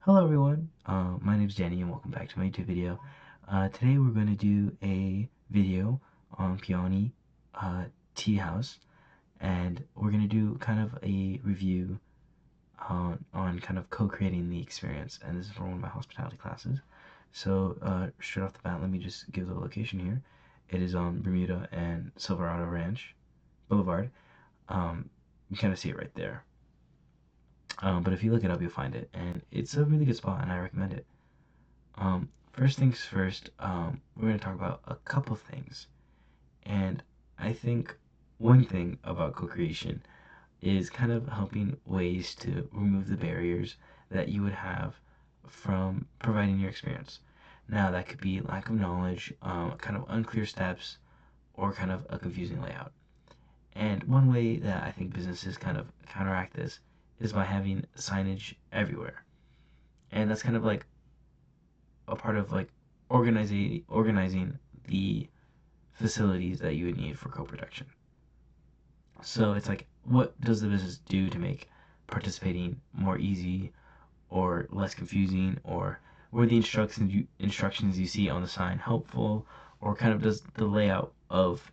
Hello everyone, my name is Danny and welcome back to my YouTube video. Today we're going to do a video on Peony Tea House, and we're going to do kind of a review on kind of co-creating the experience, and this is for one of my hospitality classes. So straight off the bat, let me just give the location here. It is on Bermuda and Silverado Ranch Boulevard. You kind of see it right there. But if you look it up, you'll find it, and it's a really good spot, and I recommend it. First things first, we're going to talk about a couple things. And I think one thing about co creation is kind of helping ways to remove the barriers that you would have from providing your experience. Now, that could be lack of knowledge, kind of unclear steps, or kind of a confusing layout. And one way that I think businesses kind of counteract this is by having signage everywhere. And that's kind of like a part of like organizing the facilities that you would need for co-production. So it's like, what does the business do to make participating more easy or less confusing, or were the instructions you see on the sign helpful, or kind of does the layout of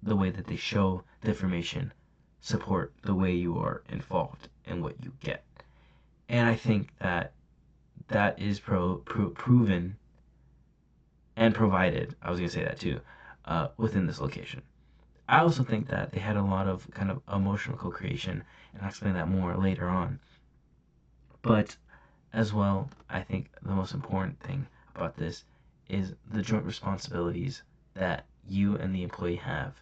the way that they show the information support the way you are involved in what you get? And I think that that is proven and provided. I was gonna say that too, within this location. I also think that they had a lot of kind of emotional co-creation, and I'll explain that more later on. But as well, I think the most important thing about this is the joint responsibilities that you and the employee have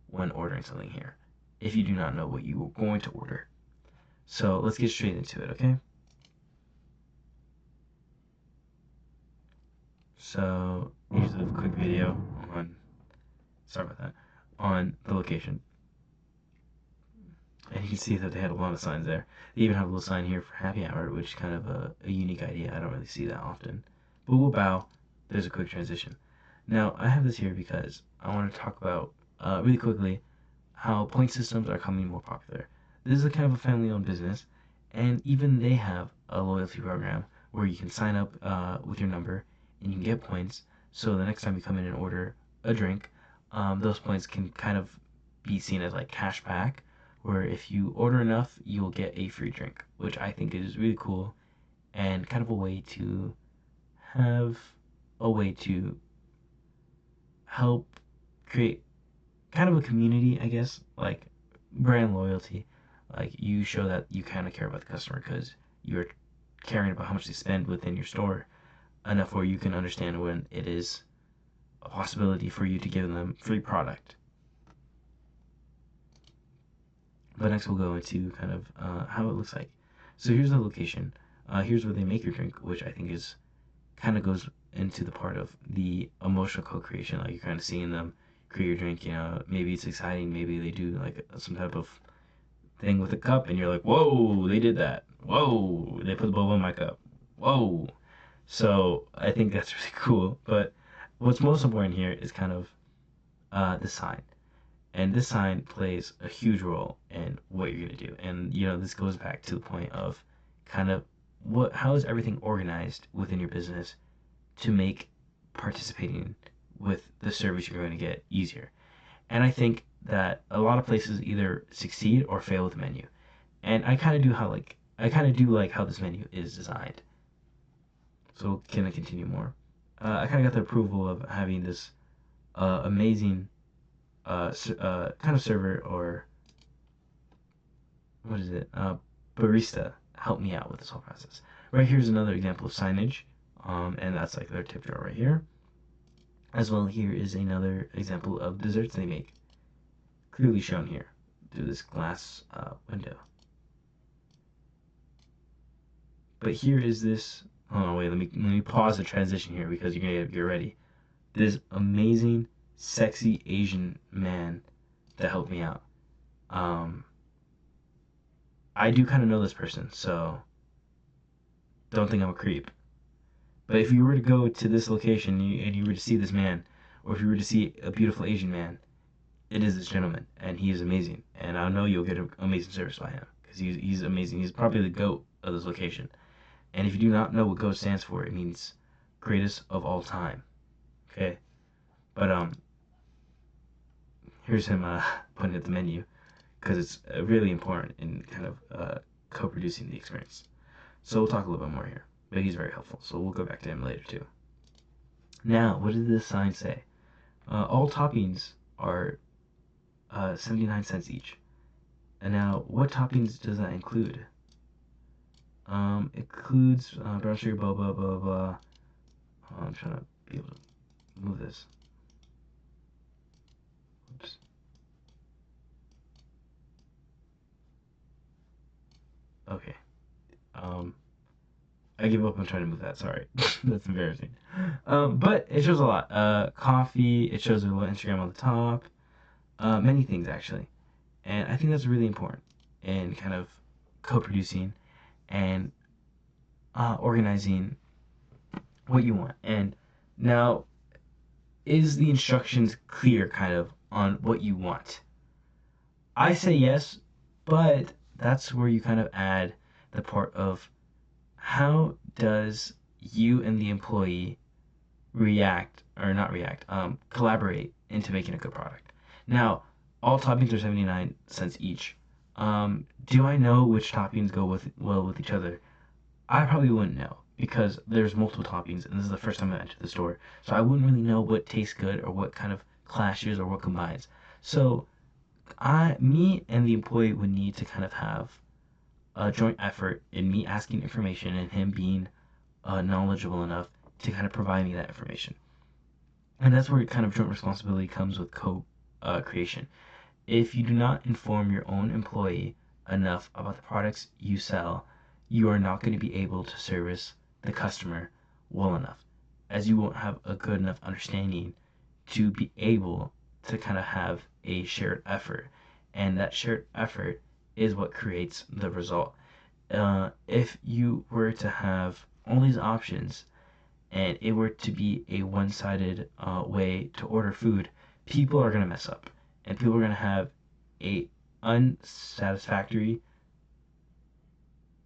when ordering something here, if you do not know what you are going to order. So let's get straight into it, okay? So here's a quick video on, sorry about that, on the location. And you can see that they had a lot of signs there. They even have a little sign here for happy hour, which is kind of a unique idea. I don't really see that often. But we'll bow. There's a quick transition. Now, I have this here because I want to talk about, really quickly, how point systems are becoming more popular. This is a kind of a family-owned business, and even they have a loyalty program where you can sign up with your number, and you can get points. So the next time you come in and order a drink, those points can kind of be seen as like cash back, where if you order enough, you'll get a free drink, which I think is really cool and kind of a way to have a way to help create kind of a community, I guess, like brand loyalty. Like you show that you kind of care about the customer because you're caring about how much they spend within your store enough where you can understand when it is a possibility for you to give them free product. But next we'll go into kind of how it looks like. So here's the location. Here's where they make your drink, which I think is kind of goes into the part of the emotional co-creation. Like you're kind of seeing them create your drink. You know, maybe it's exciting. Maybe they do like some type of thing with a cup, and you're like, whoa, they did that. Whoa, they put the boba in my cup. Whoa. So I think that's really cool. But what's most important here is kind of the sign. And this sign plays a huge role in what you're going to do. And, you know, this goes back to the point of kind of how is everything organized within your business to make participating with the service you're going to get easier. And I think that a lot of places either succeed or fail with the menu. And I kind of do like how this menu is designed. So can I continue more? I kind of got the approval of having this amazing kind of server, or what is it? Barista help me out with this whole process. Right here's another example of signage, and that's like their tip jar right here. As well, here is another example of desserts they make, clearly shown here through this glass window. But here is this. Oh wait, let me pause the transition here because you're gonna get ready. This amazing, sexy Asian man that helped me out. Um, I do kind of know this person, so don't think I'm a creep. But if you were to go to this location and you were to see this man, or if you were to see a beautiful Asian man, it is this gentleman, and he is amazing. And I know you'll get amazing service by him because he's amazing. He's probably the goat of this location. And if you do not know what GO stands for, it means greatest of all time. Okay, but here's him putting at the menu because it's really important in kind of co-producing the experience. So we'll talk a little bit more here, but he's very helpful. So we'll go back to him later too. Now, what did this sign say? All toppings are 79 cents each. And now, what toppings does that include? Includes brown sugar, blah, blah, blah, blah. Oh, I'm trying to be able to move this. Oops. Okay. I give up on trying to move that. Sorry. That's embarrassing. But it shows a lot. Coffee. It shows a little Instagram on the top. Many things, actually. And I think that's really important in kind of co-producing and organizing what you want. And now, is the instructions clear kind of on what you want? I say yes, but that's where you kind of add the part of how does you and the employee react or not react, collaborate into making a good product. Now, all toppings are 79 cents each. Do I know which toppings go well with each other? I probably wouldn't know because there's multiple toppings and this is the first time I entered the store. So I wouldn't really know what tastes good or what kind of clashes or what combines. So me and the employee would need to kind of have a joint effort in me asking information and him being knowledgeable enough to kind of provide me that information. And that's where kind of joint responsibility comes with co-creation. If you do not inform your own employee enough about the products you sell, you are not going to be able to service the customer well enough, as you won't have a good enough understanding to be able to kind of have a shared effort. And that shared effort is what creates the result. If you were to have all these options and it were to be a one-sided way to order food, people are going to mess up and people are going to have a unsatisfactory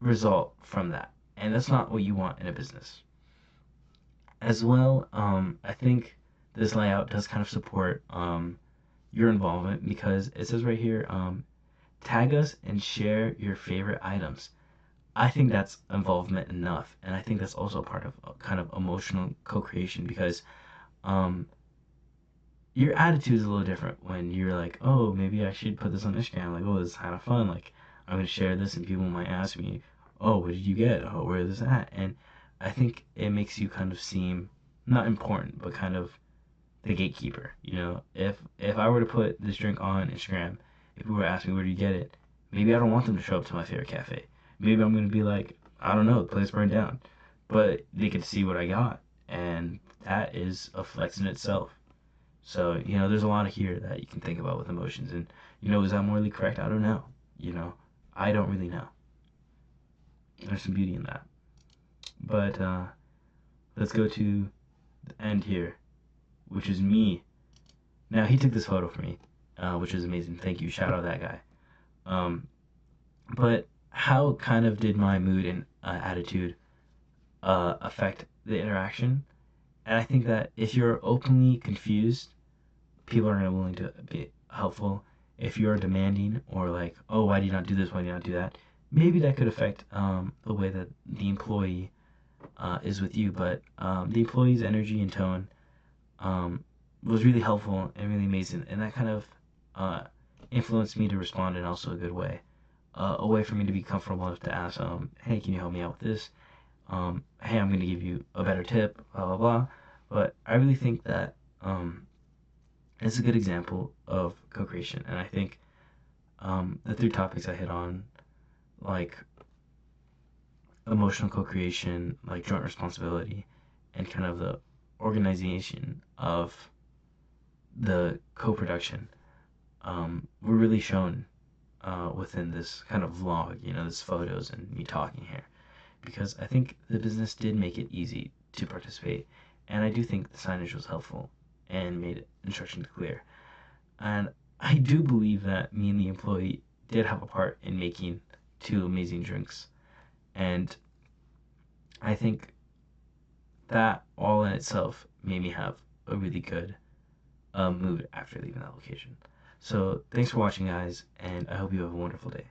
result from that. And that's not what you want in a business. As well, I think this layout does kind of support your involvement because it says right here, tag us and share your favorite items. I think that's involvement enough, and I think that's also part of kind of emotional co-creation because um, your attitude is a little different when you're like, oh, maybe I should put this on Instagram. Like, oh, this is kind of fun. Like, I'm gonna share this, and people might ask me, oh, what did you get? Oh, where is this at? And I think it makes you kind of seem not important, but kind of the gatekeeper. You know, if I were to put this drink on Instagram, if people were asking me where do you get it, maybe I don't want them to show up to my favorite cafe. Maybe I'm gonna be like, I don't know, the place burned down, but they could see what I got, and that is a flex in itself. So there's a lot of here that you can think about with emotions, and is that morally correct? I don't know. You know, I don't really know. There's some beauty in that, but let's go to the end here, which is me. Now he took this photo for me, which is amazing. Thank you. Shout out that guy. Um, but how kind of did my mood and attitude affect the interaction? And I think that if you're openly confused, people are not willing to be helpful. If you're demanding or like, oh, why do you not do this? Why do you not do that? Maybe that could affect the way that the employee is with you. But the employee's energy and tone was really helpful and really amazing, and that kind of influenced me to respond in also a good way. A way for me to be comfortable enough to ask, hey, can you help me out with this? Hey, I'm going to give you a better tip, blah, blah, blah. But I really think that it's a good example of co-creation. And I think the three topics I hit on, like emotional co-creation, like joint responsibility, and kind of the organization of the co-production, were really shown within this kind of vlog, this photos and me talking here. Because I think the business did make it easy to participate, and I do think the signage was helpful and made instructions clear. And I do believe that me and the employee did have a part in making two amazing drinks. And I think that all in itself made me have a really good mood after leaving that location. So thanks for watching, guys, and I hope you have a wonderful day.